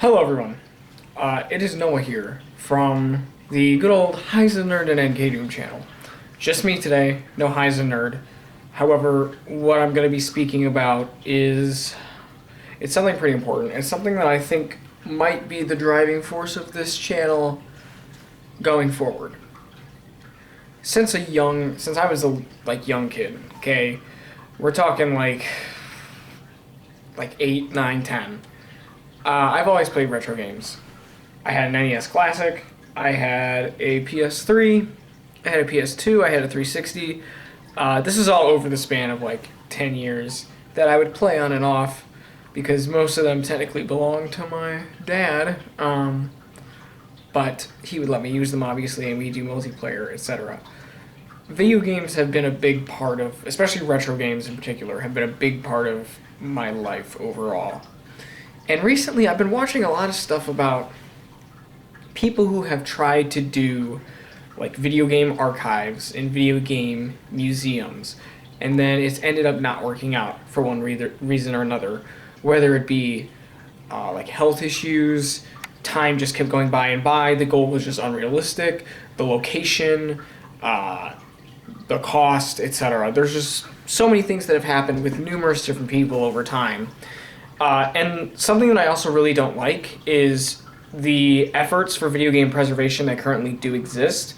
Hello everyone, it is Noah here from the good old Heisen Nerd and NK Doom channel. Just me today, no Heisen Nerd. However, what I'm going to be speaking about it's something pretty important. It's something that I think might be the driving force of this channel going forward. Since I was a young kid, okay, we're talking like 8, 9, 10. I've always played retro games. I had an NES Classic, I had a PS3, I had a PS2, I had a 360. This is all over the span of 10 years that I would play on and off because most of them technically belong to my dad, but he would let me use them obviously and we do multiplayer, etc. Video games have been a big part of, especially retro games in particular, have been a big part of my life overall. And recently I've been watching a lot of stuff about people who have tried to do video game archives and video game museums, and then it's ended up not working out for one reason or another, whether it be health issues, time just kept going by and by, the goal was just unrealistic, the location, the cost, etc. There's just so many things that have happened with numerous different people over time. And something that I also really don't like is the efforts for video game preservation that currently do exist.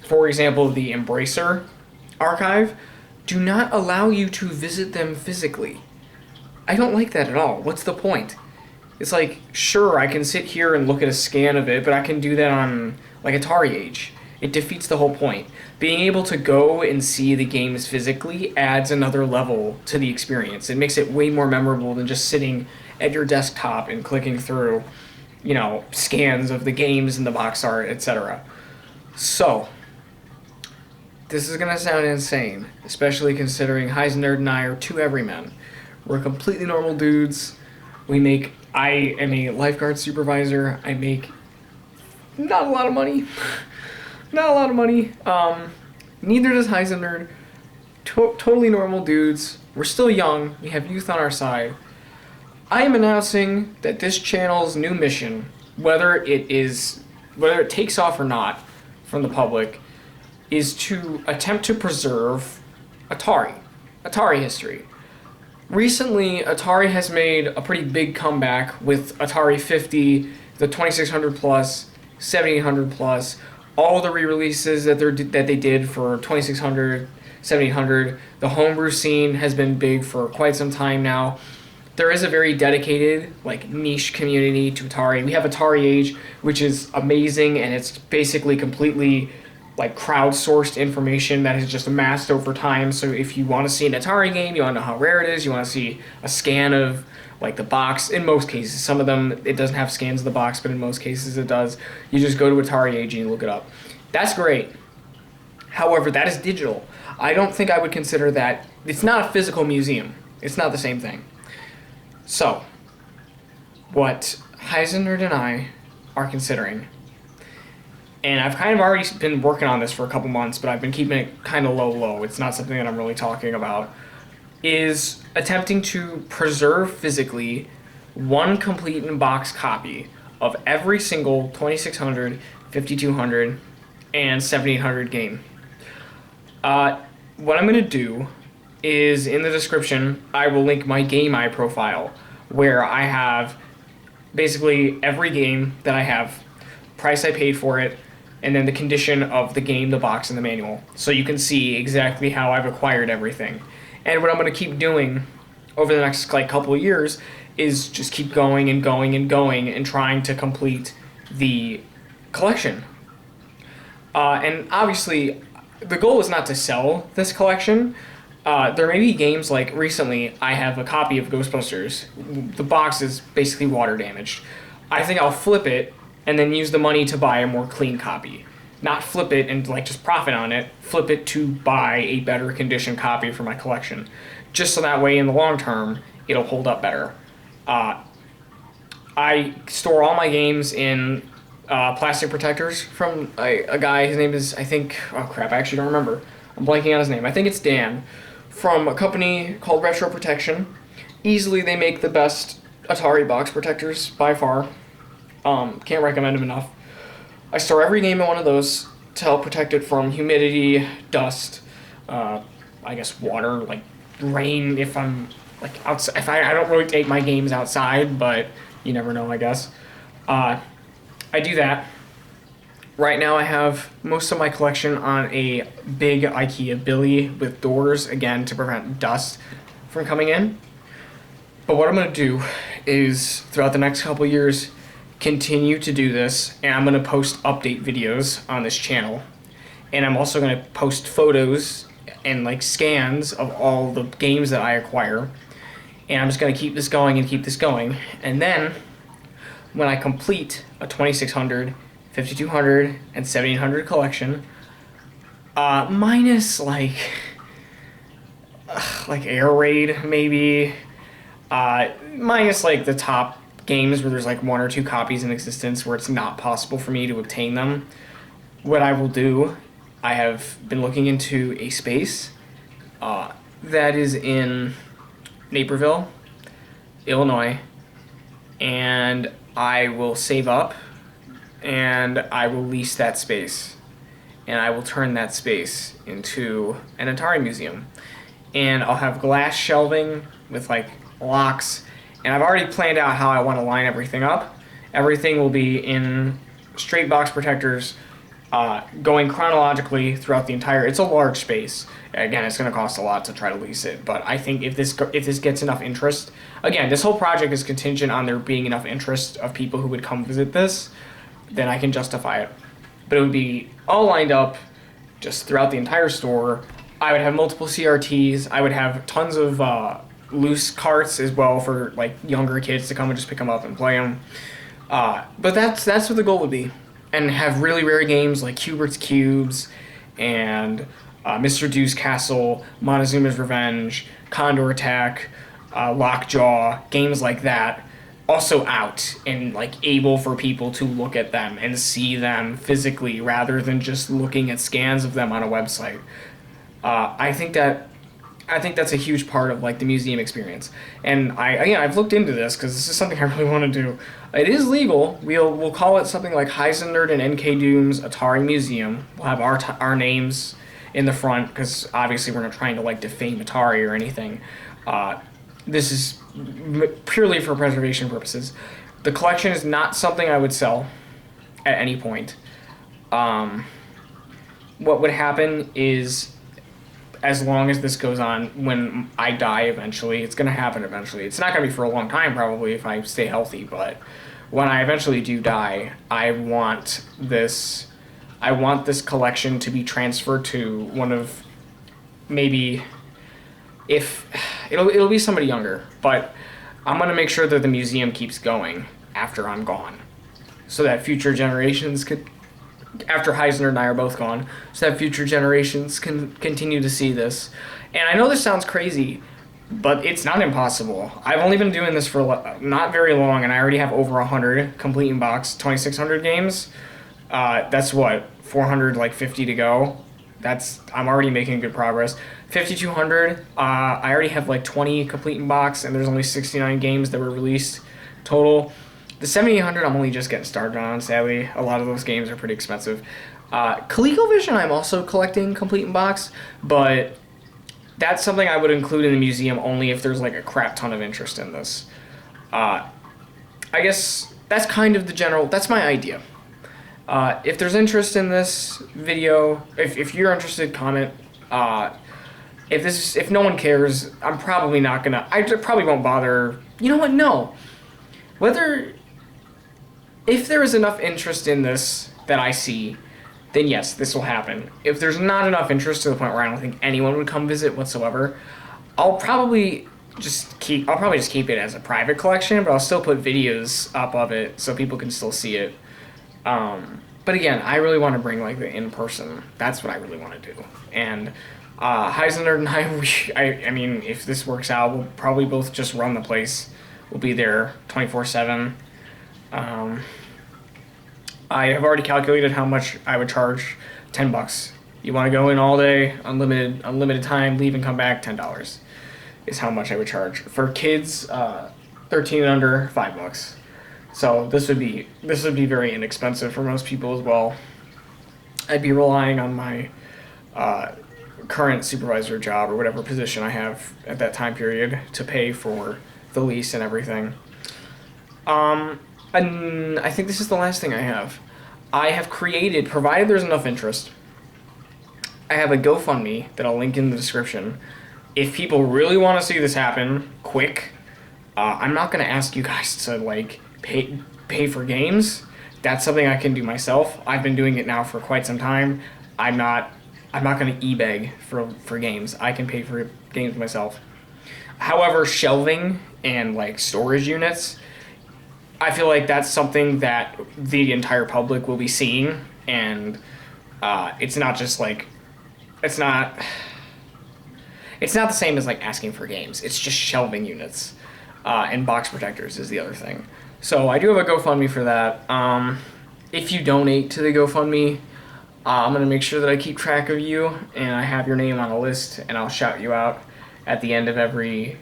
For example, the Embracer archive do not allow you to visit them physically. I don't like that at all. What's the point? It's sure, I can sit here and look at a scan of it, but I can do that on Atari Age. It defeats the whole point. Being able to go and see the games physically adds another level to the experience. It makes it way more memorable than just sitting at your desktop and clicking through, scans of the games and the box art, etc. So, this is going to sound insane, especially considering Heisen Nerd and I are two everymen. We're completely normal dudes. I am a lifeguard supervisor. I make not a lot of money. Not a lot of money. Neither does Heisen Nerd. Totally normal dudes. We're still young. We have youth on our side. I am announcing that this channel's new mission, whether it takes off or not from the public, is to attempt to preserve Atari history. Recently, Atari has made a pretty big comeback with Atari 50, the 2600 plus, 7800 plus, all the re-releases that they did for 2600, 7800. The homebrew scene has been big for quite some time now. There is a very dedicated, niche community to Atari. We have Atari Age, which is amazing, and it's basically completely crowdsourced information that has just amassed over time. So if you want to see an Atari game, you want to know how rare it is, you want to see a scan of the box, in most cases. Some of them, it doesn't have scans of the box, but in most cases it does. You just go to Atari Age and you look it up. That's great. However, that is digital. I don't think I would consider that. It's not a physical museum. It's not the same thing. So, what Heisen Nerd and I are considering, and I've kind of already been working on this for a couple months, but I've been keeping it kind of low. It's not something that I'm really talking about, is attempting to preserve physically one complete in-box copy of every single 2600, 5200, and 7800 game. What I'm going to do is, in the description, I will link my Game Eye profile, where I have basically every game that I have, price I paid for it, and then the condition of the game, the box, and the manual. So you can see exactly how I've acquired everything. And what I'm going to keep doing over the next couple of years is just keep going and going and going and trying to complete the collection. And obviously, the goal is not to sell this collection. There may be games recently I have a copy of Ghostbusters. The box is basically water damaged. I think I'll flip it and then use the money to buy a more clean copy. Not flip it and just profit on it, flip it to buy a better condition copy for my collection. Just so that way in the long term, it'll hold up better. I store all my games in plastic protectors from a guy, his name is, I actually don't remember. I'm blanking on his name. I think it's Dan, from a company called Retro Protection. Easily they make the best Atari box protectors by far. Can't recommend them enough. I store every game in one of those to help protect it from humidity, dust, I guess water, like rain. If I'm like outside, if I don't really take my games outside, but you never know, I guess. I do that. Right now, I have most of my collection on a big IKEA Billy with doors, again, to prevent dust from coming in. But what I'm going to do is, throughout the next couple years, continue to do this, and I'm going to post update videos on this channel. And I'm also going to post photos and like scans of all the games that I acquire. And I'm just going to keep this going and keep this going. And then, when I complete a 2600, 5200, and 7800 collection, minus like Air Raid maybe, minus like the top games where there's like one or two copies in existence where it's not possible for me to obtain them, what I will do, I have been looking into a space that is in Naperville, Illinois, and I will save up and I will lease that space, and I will turn that space into an Atari Museum. And I'll have glass shelving with like locks, and I've already planned out how I want to line everything up. Everything will be in straight box protectors, going chronologically throughout the entire. It's a large space. Again, it's going to cost a lot to try to lease it, but I think if this gets enough interest, again, this whole project is contingent on there being enough interest of people who would come visit this, then I can justify it. But it would be all lined up just throughout the entire store. I would have multiple CRTs. I would have tons of loose carts as well for like younger kids to come and just pick them up and play them. But that's what the goal would be. And have really rare games like Hubert's Cubes and Mr. Deuce Castle, Montezuma's Revenge, Condor Attack, Lockjaw, games like that, also out and like able for people to look at them and see them physically rather than just looking at scans of them on a website. I think that's a huge part of like the museum experience. And I've looked into this because this is something I really want to do. It is legal. We'll call it something like Heisenberg and NK Doom's Atari Museum. We'll have our names in the front because obviously we're not trying to like defame Atari or anything. This is purely for preservation purposes. The collection is not something I would sell at any point. What would happen is, as long as this goes on, when I die eventually, it's going to happen eventually. It's not going to be for a long time probably if I stay healthy, but when I eventually do die, I want this collection to be transferred to one of, maybe, if it'll be somebody younger, but I'm going to make sure that the museum keeps going after I'm gone, so that future generations could, after Heisner and I are both gone, so that future generations can continue to see this. And I know this sounds crazy, but it's not impossible. I've only been doing this for not very long, and I already have over 100 complete in box 2600 games. That's what, 450 to go. I'm already making good progress. 5200, I already have like 20 complete in box, and there's only 69 games that were released total. The 7800 I'm only just getting started on, sadly. A lot of those games are pretty expensive. ColecoVision I'm also collecting complete in box, but that's something I would include in the museum only if there's like a crap ton of interest in this. I guess that's kind of that's my idea. If there's interest in this video, if you're interested, comment. If no one cares, I'm probably not gonna. I probably won't bother. You know what? No. If there is enough interest in this that I see, then yes, this will happen. If there's not enough interest to the point where I don't think anyone would come visit whatsoever, I'll probably just keep it as a private collection, but I'll still put videos up of it so people can still see it. But again, I really want to bring like the in-person. That's what I really want to do. And Heisner and I mean, if this works out, we'll probably both just run the place. We'll be there 24/7. I have already calculated how much I would charge. $10. You want to go in all day, unlimited time, leave and come back, $10 is how much I would charge. For kids, 13 and under, $5. So this would be very inexpensive for most people as well. I'd be relying on my current supervisor job or whatever position I have at that time period to pay for the lease and everything. And I think this is the last thing I have. I have created, provided there's enough interest, I have a GoFundMe that I'll link in the description. If people really want to see this happen quick, I'm not going to ask you guys to like pay for games. That's something I can do myself. I've been doing it now for quite some time. I'm not going to e-beg for games. I can pay for games myself. However, shelving and like storage units, I feel like that's something that the entire public will be seeing, and it's not just like it's not the same as like asking for games. It's just shelving units, and box protectors is the other thing. So I do have a GoFundMe for that. If you donate to the GoFundMe, I'm gonna make sure that I keep track of you and I have your name on a list, and I'll shout you out at the end of every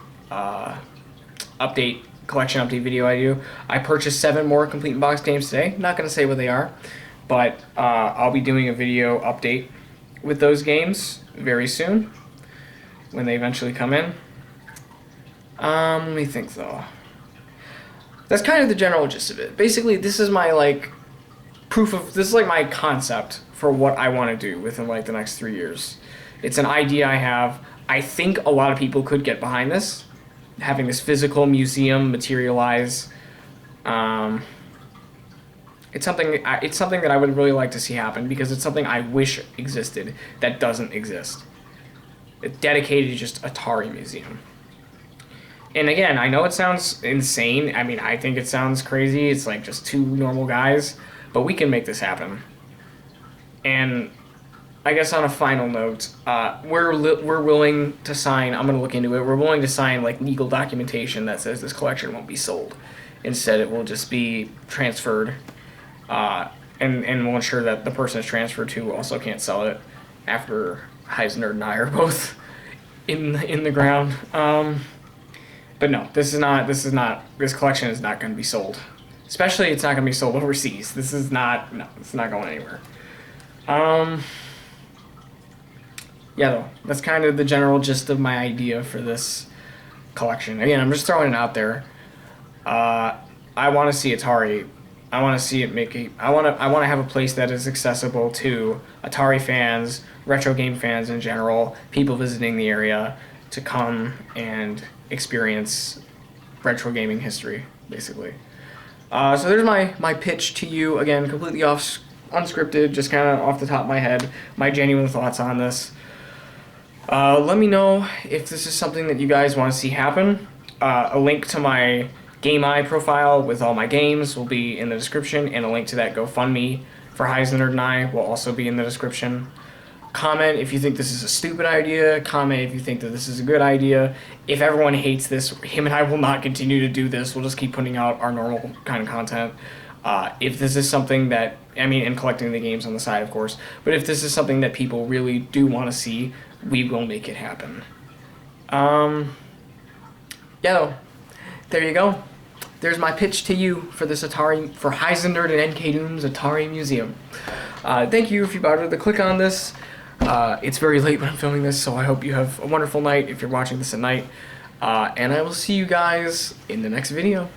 collection update video I do. I purchased 7 more complete in box games today. Not gonna say what they are, but I'll be doing a video update with those games very soon when they eventually come in. Let me think though. That's kind of the general gist of it. Basically, this is my like this is like my concept for what I want to do within like the next 3 years. It's an idea I have. I think a lot of people could get behind this, having this physical museum materialize. It's something that I would really like to see happen, because it's something I wish existed that doesn't exist. It's dedicated to just Atari Museum. And again, I know it sounds insane. I mean, I think it sounds crazy. It's like just 2 normal guys, but we can make this happen. And I guess on a final note, we're willing to sign. I'm gonna look into it. We're willing to sign like legal documentation that says this collection won't be sold. Instead, it will just be transferred, and we'll ensure that the person it's transferred to also can't sell it after Heisner and I are both in the ground. But no, this collection is not going to be sold. Especially, it's not going to be sold overseas. It's not going anywhere. Yeah, though, that's kind of the general gist of my idea for this collection. Again, I'm just throwing it out there. I want to see Atari. I want to see it I want to have a place that is accessible to Atari fans, retro game fans in general, people visiting the area to come and experience retro gaming history, basically. So there's my pitch to you. Again, completely unscripted, just kind of off the top of my head, my genuine thoughts on this. Let me know if this is something that you guys want to see happen. A link to my GameEye profile with all my games will be in the description, and a link to that GoFundMe for Heisner and I will also be in the description. Comment if you think this is a stupid idea. Comment if you think that this is a good idea. If everyone hates this, him and I will not continue to do this. We'll just keep putting out our normal kind of content. If this is something that, and collecting the games on the side, of course, but if this is something that people really do want to see, we will make it happen. Yeah, though, there you go. There's my pitch to you for this for Heisner and NK Doom's Atari Museum. Thank you if you bothered to click on this. It's very late when I'm filming this, so I hope you have a wonderful night if you're watching this at night. And I will see you guys in the next video.